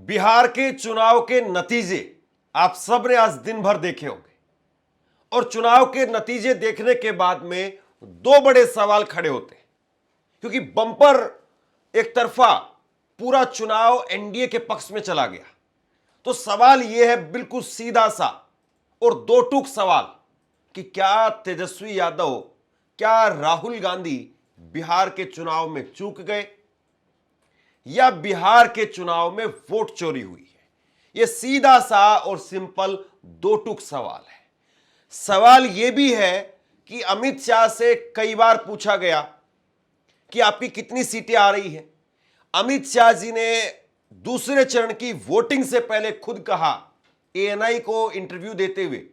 बिहार के चुनाव के नतीजे आप सब ने आज दिन भर देखे होंगे और चुनाव के नतीजे देखने के बाद में दो बड़े सवाल खड़े होते हैं, क्योंकि बम्पर एक तरफा पूरा चुनाव एनडीए के पक्ष में चला गया। तो सवाल यह है बिल्कुल सीधा सा और दो टूक सवाल कि क्या तेजस्वी यादव, क्या राहुल गांधी बिहार के चुनाव में चूक गए या बिहार के चुनाव में वोट चोरी हुई है। यह सीधा सा और सिंपल दो टूक सवाल है। सवाल यह भी है कि अमित शाह से कई बार पूछा गया कि आपकी कितनी सीटें आ रही हैं। अमित शाह जी ने दूसरे चरण की वोटिंग से पहले खुद कहा एएनआई को इंटरव्यू देते हुए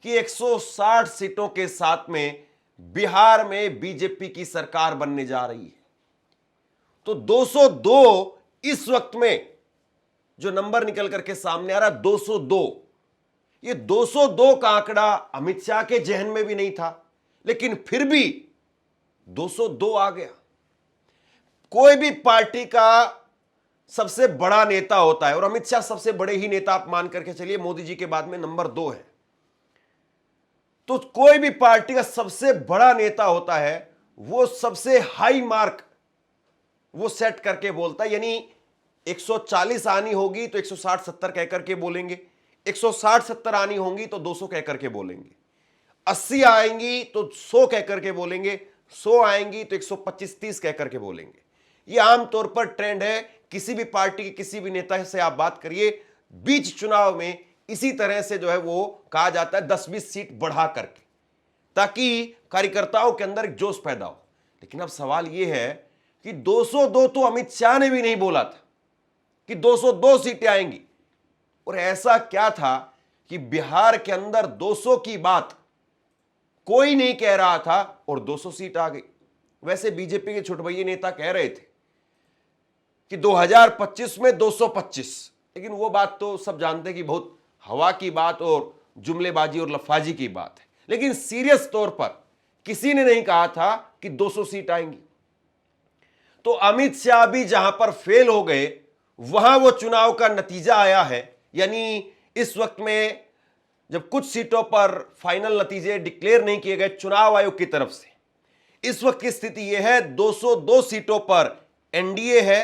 कि 160 सीटों के साथ में बिहार में बीजेपी की सरकार बनने जा रही है। तो 202 इस वक्त में जो नंबर निकल करके सामने आ रहा 202, ये 202 का आंकड़ा अमित शाह के जहन में भी नहीं था, लेकिन फिर भी 202 आ गया। कोई भी पार्टी का सबसे बड़ा नेता होता है और अमित शाह सबसे बड़े ही नेता आप मान करके चलिए, मोदी जी के बाद में नंबर 2 है। तो कोई भी पार्टी का सबसे बड़ा नेता होता है, वो सबसे हाई मार्क वो सेट करके बोलता है। यानी 140 आनी होगी तो 160-70 कहकर के बोलेंगे, 160-70 आनी होंगी तो 200 कहकर के बोलेंगे, 80 आएंगी तो 100 कहकर के बोलेंगे, 100 आएंगी तो 125-30 कहकर के बोलेंगे। ये आमतौर पर ट्रेंड है। किसी भी पार्टी के किसी भी नेता से आप बात करिए, बीच चुनाव में इसी तरह से जो है वो कहा जाता है 10-20 सीट बढ़ा करके, ताकि कार्यकर्ताओं के अंदर एक जोश पैदा हो। लेकिन अब सवाल यह है कि 202 तो अमित शाह ने भी नहीं बोला था कि 202 सीटें आएंगी। और ऐसा क्या था कि बिहार के अंदर 200 की बात कोई नहीं कह रहा था और 200 सीट आ गई। वैसे बीजेपी के छुटभइये नेता कह रहे थे कि 2025 में 225, लेकिन वो बात तो सब जानते हैं कि बहुत हवा की बात और जुमलेबाजी और लफाजी की बात है। लेकिन सीरियस तौर पर किसी ने नहीं कहा था कि 200 सीट आएंगी। तो अमित शाह भी जहां पर फेल हो गए, वहां वो चुनाव का नतीजा आया है। यानी इस वक्त में जब कुछ सीटों पर फाइनल नतीजे डिक्लेयर नहीं किए गए चुनाव आयोग की तरफ से, इस वक्त की स्थिति यह है 202 सीटों पर एनडीए है,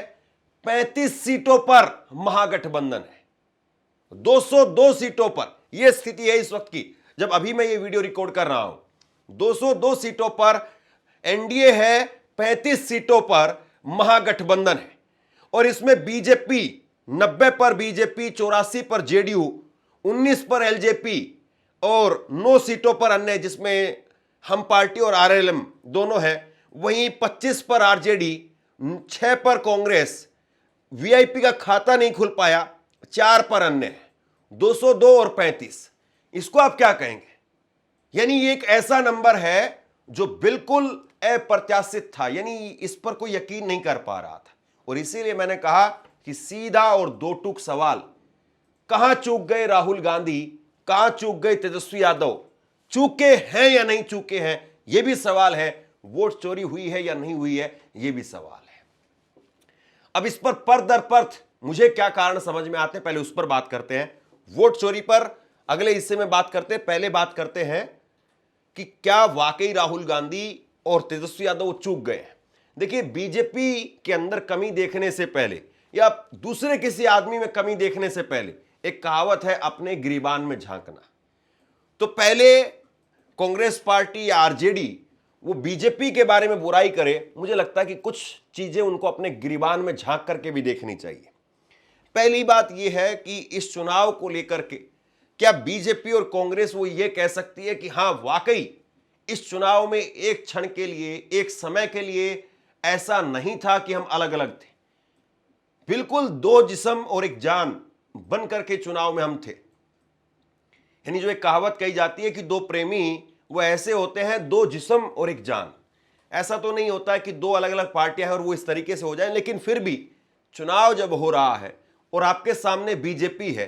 35 सीटों पर महागठबंधन है। 202 सीटों पर यह स्थिति है इस वक्त की, जब अभी मैं ये वीडियो रिकॉर्ड कर रहा हूं। 202 सीटों पर एनडीए है, 35 सीटों पर महागठबंधन है। और इसमें बीजेपी 90 पर बीजेपी, 84 पर जेडीयू, 19 पर एलजेपी और 9 सीटों पर अन्य, जिसमें हम पार्टी और आरएलएम दोनों है। वहीं 25 पर आरजेडी, 6 पर कांग्रेस, वीआईपी का खाता नहीं खुल पाया, 4 पर अन्य है। 202 और 35, इसको आप क्या कहेंगे? यानी ये एक ऐसा नंबर है जो बिल्कुल अप्रत्याशित था, यानी इस पर कोई यकीन नहीं कर पा रहा था। और इसीलिए मैंने कहा कि सीधा और दो टूक सवाल, कहां चूक गए राहुल गांधी, कहां चूक गए तेजस्वी यादव, चूके हैं या नहीं चूके हैं, यह भी सवाल है। वोट चोरी हुई है या नहीं हुई है, यह भी सवाल है। अब इस पर दर पर्थ मुझे क्या कारण समझ में आते हैं, पहले उस पर बात करते हैं। वोट चोरी पर अगले हिस्से में बात करते हैं। पहले बात करते हैं कि क्या वाकई राहुल गांधी और तेजस्वी यादव चूक गए हैं। देखिए, बीजेपी के अंदर कमी देखने से पहले या दूसरे किसी आदमी में कमी देखने से पहले एक कहावत है, अपने गिरीबान में झांकना। तो पहले कांग्रेस पार्टी या आरजेडी वो बीजेपी के बारे में बुराई करे, मुझे लगता है कि कुछ चीजें उनको अपने गिरीबान में झांक करके भी देखनी चाहिए। पहली बात यह है कि इस चुनाव को लेकर के क्या बीजेपी और कांग्रेस वो ये कह सकती है कि हां वाकई इस चुनाव में एक क्षण के लिए, एक समय के लिए ऐसा नहीं था कि हम अलग अलग थे। बिल्कुल दो जिस्म और एक जान बन करके चुनाव में हम थे। यानी जो एक कहावत कही जाती है कि दो प्रेमी वो ऐसे होते हैं, दो जिस्म और एक जान। ऐसा तो नहीं होता है कि दो अलग अलग पार्टियां हैं और वो इस तरीके से हो जाए, लेकिन फिर भी चुनाव जब हो रहा है और आपके सामने बीजेपी है,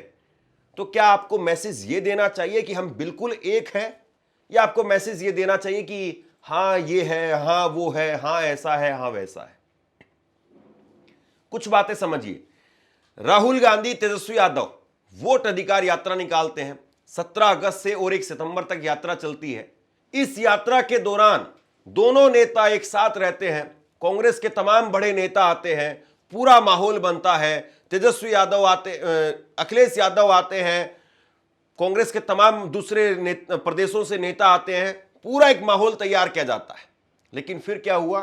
तो क्या आपको मैसेज ये देना चाहिए कि हम बिल्कुल एक हैं, या आपको मैसेज ये देना चाहिए कि हां ये है, हां वो है, हां ऐसा है, हां वैसा है? कुछ बातें समझिए। राहुल गांधी, तेजस्वी यादव वोट अधिकार यात्रा निकालते हैं 17 अगस्त से और 1 सितंबर तक यात्रा चलती है। इस यात्रा के दौरान दोनों नेता एक साथ रहते हैं, कांग्रेस के तमाम बड़े नेता आते हैं, पूरा माहौल बनता है। तेजस्वी यादव आते, अखिलेश यादव आते हैं, कांग्रेस के तमाम दूसरे प्रदेशों से नेता आते हैं, पूरा एक माहौल तैयार किया जाता है। लेकिन फिर क्या हुआ?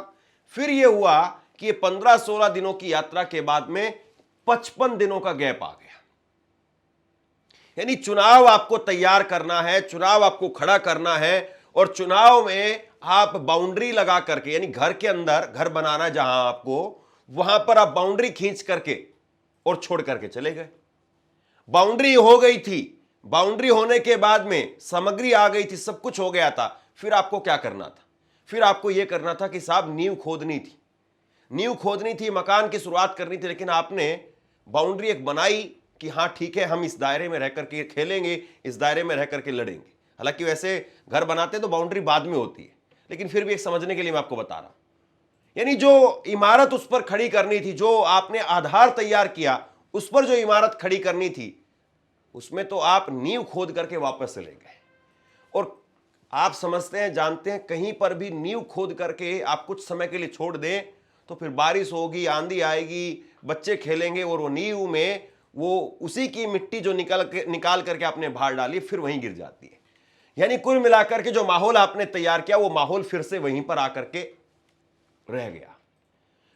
फिर यह हुआ कि ये 15-16 दिनों की यात्रा के बाद में 55 दिनों का गैप आ गया। यानी चुनाव आपको तैयार करना है, चुनाव आपको खड़ा करना है, और चुनाव में आप बाउंड्री लगा करके, यानी घर के अंदर घर बनाना जहां आपको, वहां पर आप बाउंड्री खींच करके और छोड़ करके चले गए। बाउंड्री हो गई थी, बाउंड्री होने के बाद में सामग्री आ गई थी, सब कुछ हो गया था। फिर आपको क्या करना था? फिर आपको यह करना था कि साहब नींव खोदनी थी, नींव खोदनी थी, मकान की शुरुआत करनी थी। लेकिन आपने बाउंड्री एक बनाई कि हाँ ठीक है, हम इस दायरे में रह करके खेलेंगे, इस दायरे में रह करके लड़ेंगे। हालांकि वैसे घर बनाते तो बाउंड्री बाद में होती है, लेकिन फिर भी एक समझने के लिए मैं आपको बता रहा हूं। यानी जो इमारत उस पर खड़ी करनी थी, जो आपने आधार तैयार किया, उस पर जो इमारत खड़ी करनी थी, उसमें तो आप नींव खोद करके वापस चले गए। और आप समझते हैं, जानते हैं, कहीं पर भी नींव खोद करके आप कुछ समय के लिए छोड़ दें तो फिर बारिश होगी, आंधी आएगी, बच्चे खेलेंगे, और वो नींव में वो उसी की मिट्टी जो निकाल करके आपने बाहर डाली फिर वहीं गिर जाती है। यानी कुल मिलाकर के जो माहौल आपने तैयार किया, वो माहौल फिर से वहीं पर आकर के रह गया।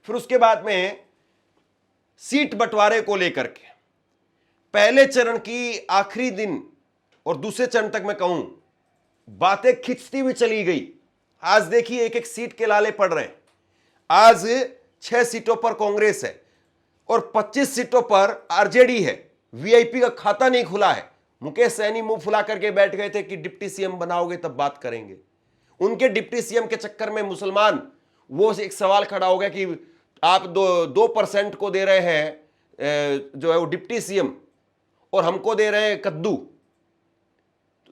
फिर उसके बाद में सीट बंटवारे को लेकर के पहले चरण की आखिरी दिन और दूसरे चरण तक मैं कहूं, बातें खिंचती हुई चली गई। आज देखिए एक एक सीट के लाले पड़ रहे हैं। आज 6 सीटों पर कांग्रेस है और 25 सीटों पर आरजेडी है। वीआईपी का खाता नहीं खुला है। मुकेश सहनी मुंह फुला करके बैठ गए थे कि डिप्टी सीएम बनाओगे तब बात करेंगे। उनके डिप्टी सीएम के चक्कर में मुसलमान, वो एक सवाल खड़ा हो गया कि आप 2% को दे रहे हैं जो है वो डिप्टी सीएम, और हमको दे रहे हैं कद्दू।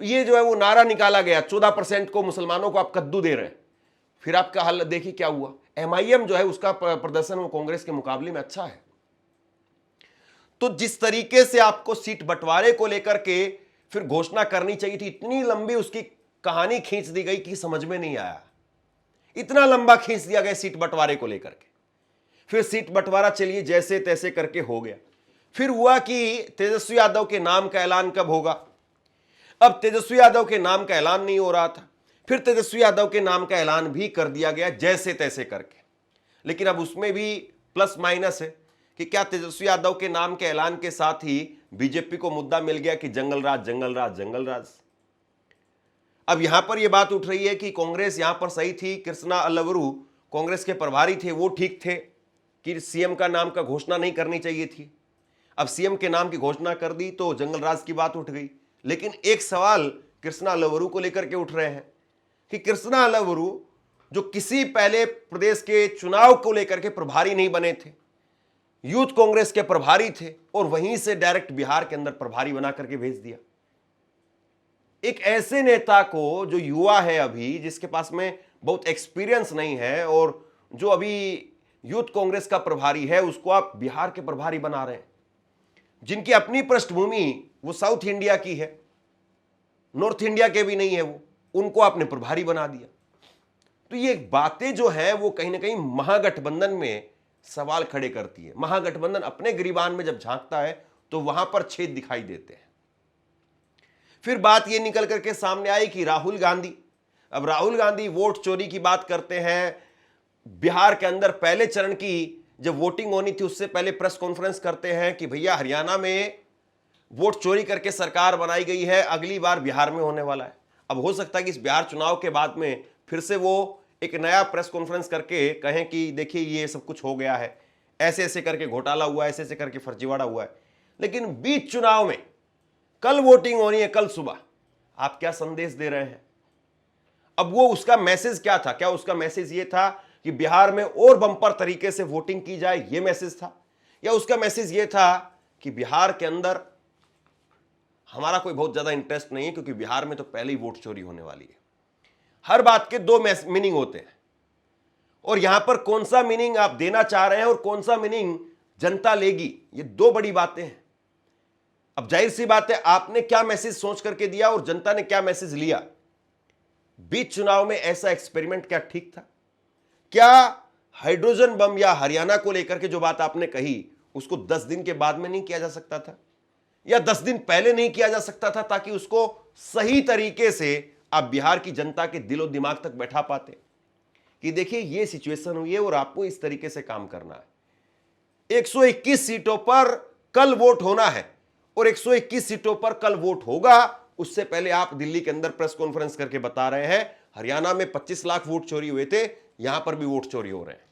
तो ये जो है वो नारा निकाला गया, 14% को मुसलमानों को आप कद्दू दे रहे हैं। फिर आपका हाल देखिए क्या हुआ। एमआईएम जो है उसका प्रदर्शन वो कांग्रेस के मुकाबले में अच्छा है। तो जिस तरीके से आपको सीट बंटवारे को लेकर के फिर घोषणा करनी चाहिए थी, इतनी लंबी उसकी कहानी खींच दी गई कि समझ में नहीं आया। इतना लंबा खींच दिया गया सीट बंटवारे को लेकर के। फिर सीट बंटवारा चलिए जैसे तैसे करके हो गया। फिर हुआ कि तेजस्वी यादव के नाम का ऐलान कब होगा। अब तेजस्वी यादव के नाम का ऐलान नहीं हो रहा था। फिर तेजस्वी यादव के नाम का ऐलान भी कर दिया गया जैसे तैसे करके। लेकिन अब उसमें भी प्लस माइनस है कि क्या तेजस्वी यादव के नाम के ऐलान के साथ ही बीजेपी को मुद्दा मिल गया कि जंगल राज जंगल राज जंगल राज। अब यहां पर यह बात उठ रही है कि कांग्रेस यहां पर सही थी, कृष्णा अलवरू कांग्रेस के प्रभारी थे, वो ठीक थे कि सीएम का नाम का घोषणा नहीं करनी चाहिए थी। अब सीएम के नाम की घोषणा कर दी तो जंगल राज की बात उठ गई। लेकिन एक सवाल कृष्णा अलवरू को लेकर के उठ रहे हैं कि कृष्णा अलवरू जो किसी पहले प्रदेश के चुनाव को लेकर के प्रभारी नहीं बने थे, यूथ कांग्रेस के प्रभारी थे, और वहीं से डायरेक्ट बिहार के अंदर प्रभारी बना करके भेज दिया। एक ऐसे नेता को जो युवा है अभी, जिसके पास में बहुत एक्सपीरियंस नहीं है, और जो अभी यूथ कांग्रेस का प्रभारी है, उसको आप बिहार के प्रभारी बना रहे हैं। जिनकी अपनी पृष्ठभूमि वो साउथ इंडिया की है, नॉर्थ इंडिया के भी नहीं है, वो उनको आपने प्रभारी बना दिया। तो ये बातें जो है वो कहीं ना कहीं महागठबंधन में सवाल खड़े करती है। महागठबंधन अपने गिरीबान में जब झांकता है तो वहां पर छेद दिखाई देते हैं। फिर बात ये निकल करके सामने आई कि राहुल गांधी, अब राहुल गांधी वोट चोरी की बात करते हैं। बिहार के अंदर पहले चरण की जब वोटिंग होनी थी उससे पहले प्रेस कॉन्फ्रेंस करते हैं कि भैया हरियाणा में वोट चोरी करके सरकार बनाई गई है, अगली बार बिहार में होने वाला है। अब हो सकता है कि इस बिहार चुनाव के बाद में फिर से वो एक नया प्रेस कॉन्फ्रेंस करके कहें कि देखिए ये सब कुछ हो गया है, ऐसे ऐसे करके घोटाला हुआ है, ऐसे ऐसे करके फर्जीवाड़ा हुआ है। लेकिन बीच चुनाव में कल वोटिंग होनी है, कल सुबह, आप क्या संदेश दे रहे हैं? अब वो उसका मैसेज क्या था? क्या उसका मैसेज ये था कि बिहार में और बम्पर तरीके से वोटिंग की जाए, ये मैसेज था? या उसका मैसेज ये था कि बिहार के अंदर हमारा कोई बहुत ज्यादा इंटरेस्ट नहीं है क्योंकि बिहार में तो पहले ही वोट चोरी होने वाली है? हर बात के दो मीनिंग होते हैं, और यहां पर कौन सा मीनिंग आप देना चाह रहे हैं और कौन सा मीनिंग जनता लेगी, ये दो बड़ी बातें हैं। अब जाहिर सी बात है, आपने क्या मैसेज सोच करके दिया और जनता ने क्या मैसेज लिया। बीच चुनाव में ऐसा एक्सपेरिमेंट क्या ठीक था? क्या हाइड्रोजन बम या हरियाणा को लेकर के जो बात आपने कही उसको 10 दिन के बाद में नहीं किया जा सकता था, या 10 दिन पहले नहीं किया जा सकता था, ताकि उसको सही तरीके से आप बिहार की जनता के दिलो दिमाग तक बैठा पाते कि देखिए ये सिचुएशन हुई है और आपको इस तरीके से काम करना है। 121 सीटों पर कल वोट होना है और 121 सीटों पर कल वोट होगा। उससे पहले आप दिल्ली के अंदर प्रेस कॉन्फ्रेंस करके बता रहे हैं हरियाणा में 25 लाख वोट चोरी हुए थे, यहां पर भी वोट चोरी हो रहे हैं।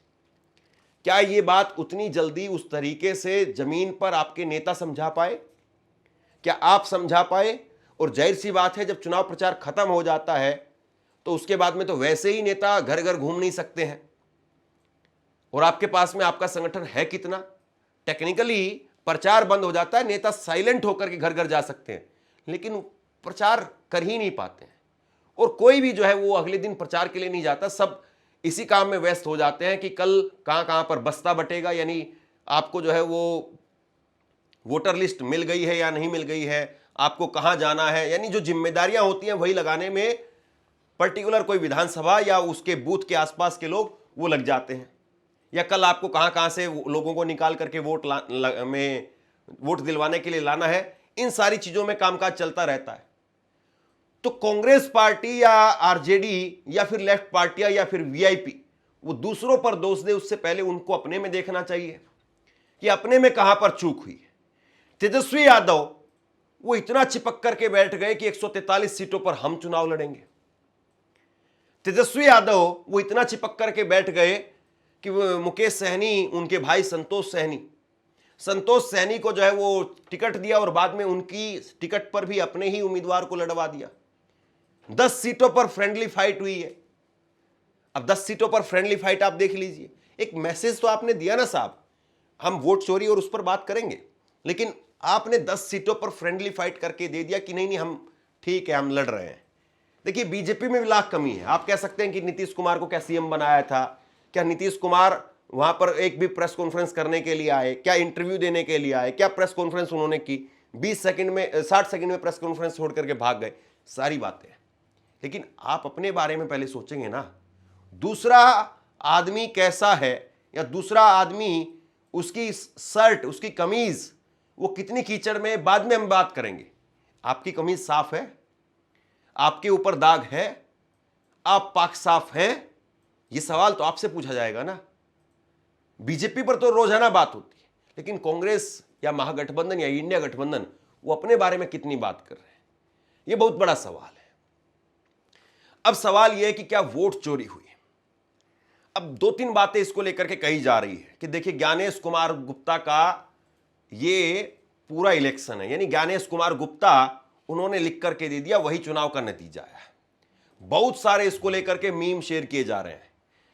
क्या ये बात उतनी जल्दी उस तरीके से जमीन पर आपके नेता समझा पाए? क्या आप समझा पाए? और जाहिर सी बात है, जब चुनाव प्रचार खत्म हो जाता है तो उसके बाद में तो वैसे ही नेता घर घर घूम नहीं सकते हैं, और आपके पास में आपका संगठन है कितना। टेक्निकली प्रचार बंद हो जाता है, नेता साइलेंट होकर के घर घर जा सकते हैं, लेकिन प्रचार कर ही नहीं पाते हैं। और कोई भी जो है वो अगले दिन प्रचार के लिए नहीं जाता, सब इसी काम में व्यस्त हो जाते हैं कि कल कहां कहां पर बस्ता बटेगा, यानी आपको जो है वो वोटर लिस्ट मिल गई है या नहीं मिल गई है, आपको कहां जाना है, यानी जो जिम्मेदारियां होती हैं वही लगाने में पर्टिकुलर कोई विधानसभा या उसके बूथ के आसपास के लोग वो लग जाते हैं। या कल आपको कहां कहां से लोगों को निकाल करके वोट दिलवाने के लिए लाना है, इन सारी चीजों में कामकाज चलता रहता है। तो कांग्रेस पार्टी या आरजेडी या फिर लेफ्ट पार्टियां या फिर वीआईपी वो दूसरों पर दोष दे, उससे पहले उनको अपने में देखना चाहिए कि अपने में कहां पर चूक हुई है। तेजस्वी यादव वो इतना चिपक करके बैठ गए कि 143 सीटों पर हम चुनाव लड़ेंगे। तेजस्वी यादव वो इतना चिपक करके बैठ गए कि मुकेश सहनी, उनके भाई संतोष सहनी को जो है वो टिकट दिया और बाद में उनकी टिकट पर भी अपने ही उम्मीदवार को लड़वा दिया। 10 सीटों पर फ्रेंडली फाइट हुई है। अब 10 सीटों पर फ्रेंडली फाइट आप देख लीजिए, एक मैसेज तो आपने दिया ना साहब, हम वोट चोरी और उस पर बात करेंगे, लेकिन आपने 10 सीटों पर फ्रेंडली फाइट करके दे दिया कि नहीं हम ठीक है, हम लड़ रहे हैं। देखिए बीजेपी में भी लाख कमी है। आप कह सकते हैं कि नीतीश कुमार को क्या सीएम बनाया था, क्या नीतीश कुमार वहां पर एक भी प्रेस कॉन्फ्रेंस करने के लिए आए, क्या इंटरव्यू देने के लिए आए, क्या प्रेस कॉन्फ्रेंस उन्होंने की? 20 सेकंड में 60 सेकंड में प्रेस कॉन्फ्रेंस छोड़ करके भाग गए। सारी बातें, लेकिन आप अपने बारे में पहले सोचेंगे ना, दूसरा आदमी कैसा है, या दूसरा आदमी उसकी शर्ट, उसकी कमीज वो कितनी कीचड़ में, बाद में हम बात करेंगे। आपकी कमीज साफ है, आपके ऊपर दाग है, आप पाक साफ हैं, ये सवाल तो आपसे पूछा जाएगा ना। बीजेपी पर तो रोजाना बात होती है, लेकिन कांग्रेस या महागठबंधन या इंडिया गठबंधन वो अपने बारे में कितनी बात कर रहे हैं, ये बहुत बड़ा सवाल है। अब सवाल यह है कि क्या वोट चोरी हुई? अब 2-3 बातें इसको लेकर के कही जा रही है कि देखिए ज्ञानेश कुमार गुप्ता का ये पूरा इलेक्शन है, यानी ज्ञानेश कुमार गुप्ता उन्होंने लिख करके दे दिया, वही चुनाव का नतीजा है। बहुत सारे इसको लेकर के मीम शेयर किए जा रहे हैं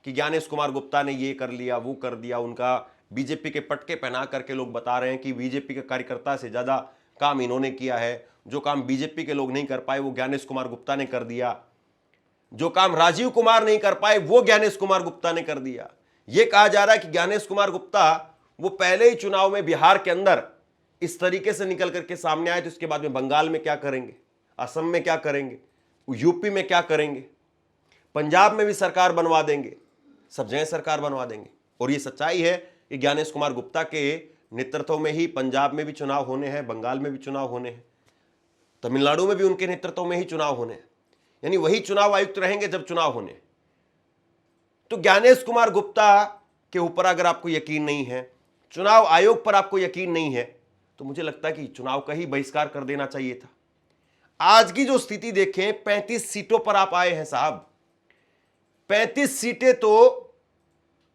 कि ज्ञानेश कुमार गुप्ता ने ये कर लिया, वो कर दिया, उनका बीजेपी के पटके पहना करके लोग बता रहे हैं कि बीजेपी के कार्यकर्ता से ज्यादा काम इन्होंने किया है, जो काम बीजेपी के लोग नहीं कर पाए वो ज्ञानेश कुमार गुप्ता ने कर दिया, जो काम राजीव कुमार नहीं कर पाए वो ज्ञानेश कुमार गुप्ता ने कर दिया। यह कहा जा रहा है कि ज्ञानेश कुमार गुप्ता वो पहले ही चुनाव में बिहार के अंदर इस तरीके से निकल करके सामने आए, तो इसके बाद में बंगाल में क्या करेंगे, असम में क्या करेंगे, यूपी में क्या करेंगे, पंजाब में भी सरकार बनवा देंगे, सब जगह सरकार बनवा देंगे। और ये सच्चाई है कि ज्ञानेश कुमार गुप्ता के नेतृत्व में ही पंजाब में भी चुनाव होने हैं, बंगाल में भी चुनाव होने हैं, तमिलनाडु में भी उनके नेतृत्व में ही चुनाव होने हैं, यानी वही चुनाव आयुक्त रहेंगे जब चुनाव होने। तो ज्ञानेश कुमार गुप्ता के ऊपर अगर आपको यकीन नहीं है, चुनाव आयोग पर आपको यकीन नहीं है, तो मुझे लगता है कि चुनाव का ही बहिष्कार कर देना चाहिए था। आज की जो स्थिति देखें, 35 सीटों पर आप आए हैं साहब। 35 सीटें तो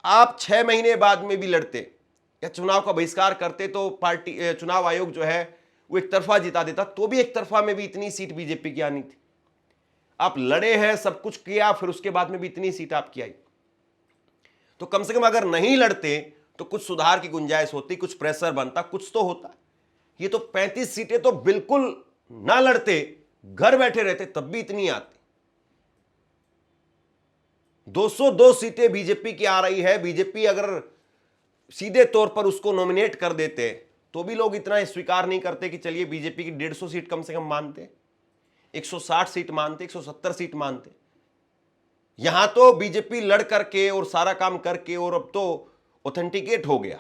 आप 6 महीने बाद में भी लड़ते या चुनाव का बहिष्कार करते तो पार्टी चुनाव आयोग जो है वो एक तरफा जिता देता, तो भी एक तरफा में भी इतनी सीट बीजेपी की आनी थी। आप लड़े हैं, सब कुछ किया, फिर उसके बाद में भी इतनी सीट आपकी आई, तो कम से कम अगर नहीं लड़ते तो कुछ सुधार की गुंजाइश होती, कुछ प्रेशर बनता, कुछ तो होता। ये तो 35 सीटें तो बिल्कुल ना लड़ते, घर बैठे रहते, तब भी इतनी आती। 202 सीटें बीजेपी की आ रही है। बीजेपी अगर सीधे तौर पर उसको नॉमिनेट कर देते तो भी लोग इतना स्वीकार नहीं करते कि चलिए बीजेपी की 150 सीट कम से कम मानते, 160 सीट मानते, 170 सीट मानते। यहां तो बीजेपी लड़ करके और सारा काम करके और अब तो ऑथेंटिकेट हो गया,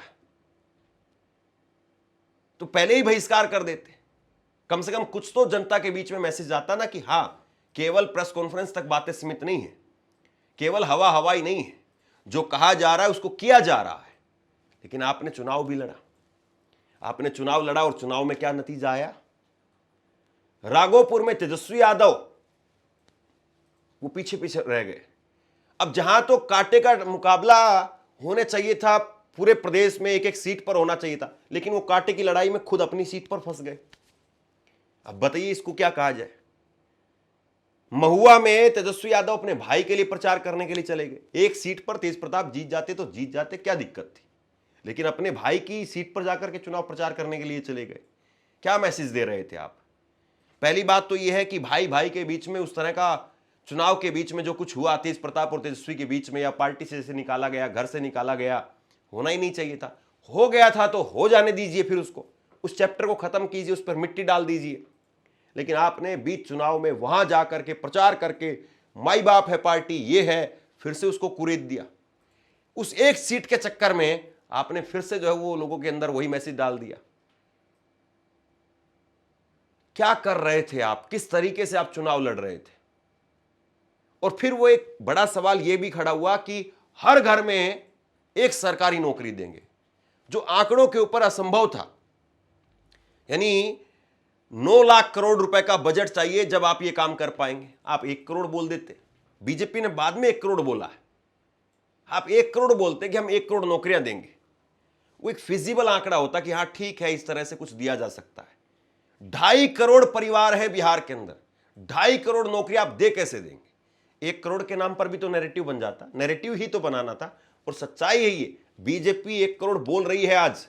तो पहले ही बहिष्कार कर देते। कम से कम कुछ तो जनता के बीच में मैसेज आता ना कि हां, केवल प्रेस कॉन्फ्रेंस तक बातें सीमित नहीं है, केवल हवा हवाई नहीं है, जो कहा जा रहा है उसको किया जा रहा है। लेकिन आपने चुनाव भी लड़ा, आपने चुनाव लड़ा और चुनाव में क्या नतीजा आया? राघोपुर में तेजस्वी यादव वो पीछे पीछे रह गए। अब जहां तो कांटे का मुकाबला होने चाहिए था, पूरे प्रदेश में एक एक सीट पर होना चाहिए था, लेकिन वो कांटे की लड़ाई में खुद अपनी सीट पर फंस गए। अब बताइए इसको क्या कहा जाए? महुआ में तेजस्वी यादव अपने भाई के लिए प्रचार करने के लिए चले गए। एक सीट पर तेज प्रताप जीत जाते तो जीत जाते, क्या दिक्कत थी, लेकिन अपने भाई की सीट पर जाकर के चुनाव प्रचार करने के लिए चले गए। क्या मैसेज दे रहे थे आप? पहली बात तो यह है कि भाई भाई के बीच में उस तरह का चुनाव के बीच में जो कुछ हुआ तेज प्रताप और तेजस्वी के बीच में, या पार्टी से जैसे निकाला गया, घर से निकाला गया, होना ही नहीं चाहिए था। हो गया था तो हो जाने दीजिए, फिर उसको, उस चैप्टर को खत्म कीजिए, उस पर मिट्टी डाल दीजिए। लेकिन आपने बीच चुनाव में वहां जाकर के प्रचार करके माई बाप है पार्टी, ये है, फिर से उसको कुरेद दिया। उस एक सीट के चक्कर में आपने फिर से जो है वो लोगों के अंदर वही मैसेज डाल दिया। क्या कर रहे थे आप? किस तरीके से आप चुनाव लड़ रहे थे? और फिर वो एक बड़ा सवाल यह भी खड़ा हुआ कि हर घर में एक सरकारी नौकरी देंगे, जो आंकड़ों के ऊपर असंभव था। यानी 9 लाख करोड़ रुपए का बजट चाहिए, जब आप ये काम कर पाएंगे। आप 1 करोड़ बोल देते, बीजेपी ने बाद में 1 करोड़ बोला है, आप 1 करोड़ बोलते कि हम 1 करोड़ नौकरियां देंगे। वो एक फिजिबल आंकड़ा होता कि हां ठीक है, इस तरह से कुछ दिया जा सकता है। 2.5 करोड़ परिवार है बिहार के अंदर, 2.5 करोड़ नौकरियां आप दे कैसे देंगे? 1 करोड़ के नाम पर भी तो नैरेटिव बन जाता, नैरेटिव ही तो बनाना था। और सच्चाई है ये, बीजेपी 1 करोड़ बोल रही है आज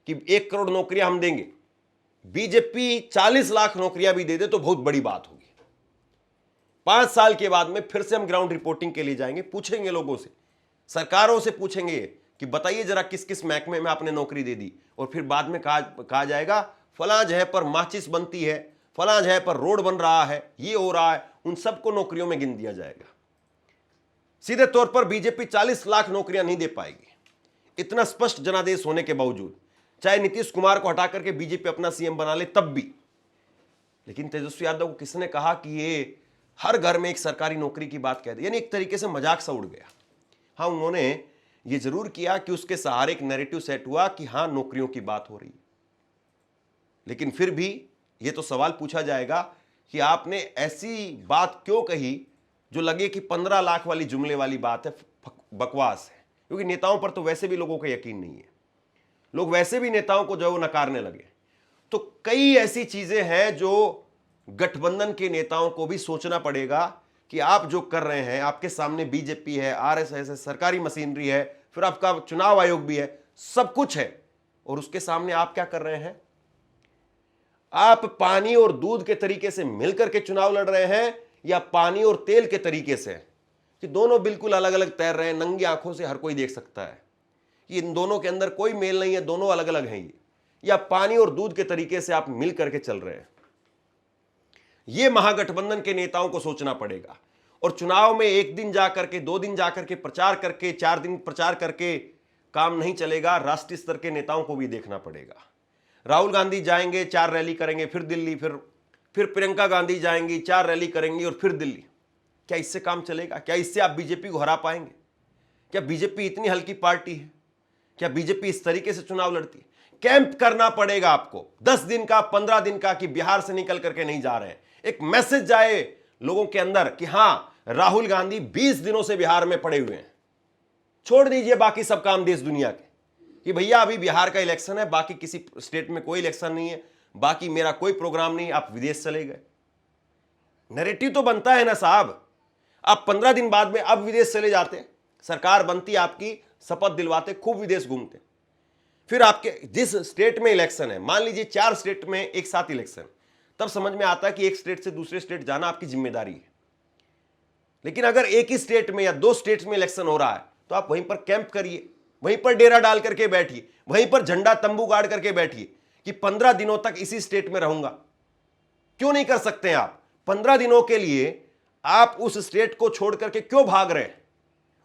कि 1 करोड़ नौकरियां हम देंगे। बीजेपी 40 लाख नौकरियां भी दे दे तो बहुत बड़ी बात होगी। 5 साल के बाद में फिर से हम ग्राउंड रिपोर्टिंग के लिए जाएंगे, पूछेंगे लोगों से, सरकारों से पूछेंगे कि बताइए जरा किस किस महकमे में आपने नौकरी दे दी। और फिर बाद में कहा जाएगा फलां जगह पर माचिस बनती है, फलां जगह पर रोड बन रहा है, ये हो रहा है, उन सबको नौकरियों में गिन दिया जाएगा। सीधे तौर पर बीजेपी 40 लाख नौकरियां नहीं दे पाएगी, इतना स्पष्ट जनादेश होने के बावजूद। चाहे नीतीश कुमार को हटा करके बीजेपी अपना सीएम बना ले तब भी। लेकिन तेजस्वी यादव को किसने कहा कि ये हर घर में एक सरकारी नौकरी की बात कह दी? यानी एक तरीके से मजाक सा उड़ गया। हाँ, उन्होंने ये जरूर किया कि उसके सहारे एक नैरेटिव सेट हुआ कि हां नौकरियों की बात हो रही है। लेकिन फिर भी ये तो सवाल पूछा जाएगा कि आपने ऐसी बात क्यों कही जो लगे कि 15 लाख वाली जुमले वाली बात है, बकवास है। क्योंकि नेताओं पर तो वैसे भी लोगों का यकीन नहीं है, लोग वैसे भी नेताओं को जो है वो नकारने लगे। तो कई ऐसी चीजें हैं जो गठबंधन के नेताओं को भी सोचना पड़ेगा कि आप जो कर रहे हैं, आपके सामने बीजेपी है, आरएसएस है, सरकारी मशीनरी है, फिर आपका चुनाव आयोग भी है, सब कुछ है, और उसके सामने आप क्या कर रहे हैं? आप पानी और दूध के तरीके से मिलकर के चुनाव लड़ रहे हैं, या पानी और तेल के तरीके से, कि दोनों बिल्कुल अलग अलग तैर रहे हैं, नंगी आंखों से हर कोई देख सकता है कि इन दोनों के अंदर कोई मेल नहीं है, दोनों अलग अलग हैं। ये या पानी और दूध के तरीके से आप मिल करके चल रहे हैं? ये महागठबंधन के नेताओं को सोचना पड़ेगा। और चुनाव में 1 दिन जाकर के, 2 दिन जाकर के प्रचार करके, 4 दिन प्रचार करके काम नहीं चलेगा। राष्ट्रीय स्तर के नेताओं को भी देखना पड़ेगा। राहुल गांधी जाएंगे, 4 रैली करेंगे, फिर दिल्ली, फिर प्रियंका गांधी जाएंगी, 4 रैली करेंगी और फिर दिल्ली। क्या इससे काम चलेगा? क्या इससे आप बीजेपी को हरा पाएंगे? क्या बीजेपी इतनी हल्की पार्टी है? क्या बीजेपी इस तरीके से चुनाव लड़ती है? कैंप करना पड़ेगा आपको 10 दिन का, 15 दिन का, कि बिहार से निकल करके नहीं जा रहे हैं। एक मैसेज जाए लोगों के अंदर कि हां, राहुल गांधी 20 दिनों से बिहार में पड़े हुए हैं। छोड़ दीजिए बाकी सब काम देश दुनिया के, कि भैया अभी बिहार का इलेक्शन है, बाकी किसी स्टेट में कोई इलेक्शन नहीं है, बाकी मेरा कोई प्रोग्राम नहीं, आप विदेश चले गए। नैरेटिव तो बनता है ना साहब। आप 15 दिन बाद में अब विदेश चले जाते, सरकार बनती आपकी, शपथ दिलवाते, खूब विदेश घूमते, फिर आपके जिस स्टेट में इलेक्शन है, मान लीजिए 4 स्टेट में एक साथ इलेक्शन, तब समझ में आता है कि एक स्टेट से दूसरे स्टेट जाना आपकी जिम्मेदारी है। लेकिन अगर एक ही स्टेट में या 2 स्टेट्स में इलेक्शन हो रहा है तो आप वहीं पर कैंप करिए, वहीं पर डेरा डाल करके बैठिए, वहीं पर झंडा तंबू गाड़ करके बैठिए कि 15 दिनों तक इसी स्टेट में रहूंगा। क्यों नहीं कर सकते आप? 15 दिनों के लिए आप उस स्टेट को छोड़ करके क्यों भाग रहे हैं?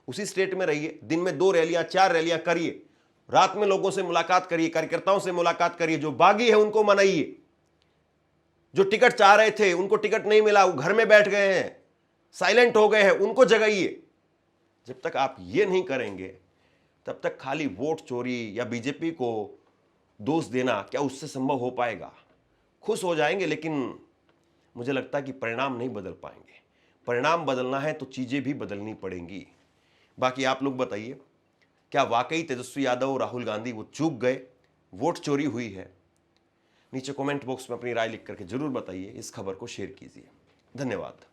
उसी स्टेट में रहिए, दिन में 2 रैलियां 4 रैलियां करिए, रात में लोगों से मुलाकात करिए, कार्यकर्ताओं से मुलाकात करिए, जो बागी है उनको मनाइए, जो टिकट चाह रहे थे उनको टिकट नहीं मिला, वो घर में बैठ गए हैं, साइलेंट हो गए हैं, उनको जगाइए। जब तक आप ये नहीं करेंगे तब तक खाली वोट चोरी या बीजेपी को दोष देना क्या उससे संभव हो पाएगा? खुश हो जाएंगे लेकिन मुझे लगता है कि परिणाम नहीं बदल पाएंगे। परिणाम बदलना है तो चीजें भी बदलनी पड़ेंगी। बाकी आप लोग बताइए, क्या वाकई तेजस्वी यादव और राहुल गांधी वो चूक गए, वोट चोरी हुई है? नीचे कमेंट बॉक्स में अपनी राय लिख करके जरूर बताइए। इस खबर को शेयर कीजिए। धन्यवाद।